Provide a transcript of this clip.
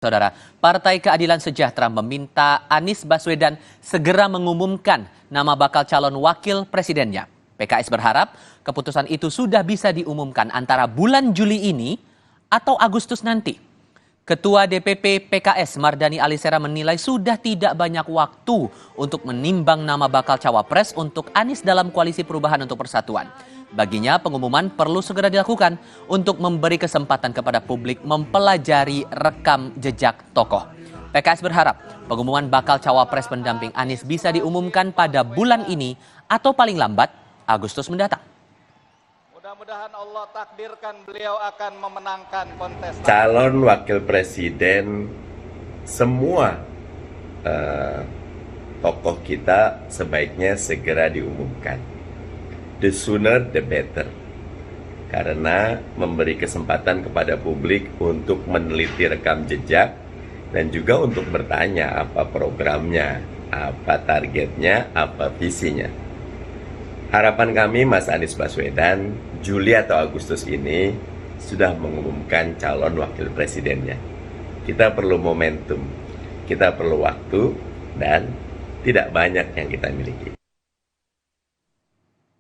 Saudara, Partai Keadilan Sejahtera meminta Anies Baswedan segera mengumumkan nama bakal calon wakil presidennya. PKS berharap keputusan itu sudah bisa diumumkan antara bulan Juli ini atau Agustus nanti. Ketua DPP PKS Mardani Alisera menilai sudah tidak banyak waktu untuk menimbang nama bakal cawapres untuk Anies dalam Koalisi Perubahan untuk Persatuan. Baginya pengumuman perlu segera dilakukan untuk memberi kesempatan kepada publik mempelajari rekam jejak tokoh. PKS berharap pengumuman bakal cawapres pendamping Anies bisa diumumkan pada bulan ini atau paling lambat Agustus mendatang. Mudah-mudahan Allah takdirkan beliau akan memenangkan kontestasi. Calon wakil presiden semua tokoh kita sebaiknya segera diumumkan. The sooner the better. Karena memberi kesempatan kepada publik untuk meneliti rekam jejak dan juga untuk bertanya apa programnya, apa targetnya, apa visinya. Harapan kami Mas Anies Baswedan Juli atau Agustus ini sudah mengumumkan calon wakil presidennya. Kita perlu momentum, kita perlu waktu, dan tidak banyak yang kita miliki.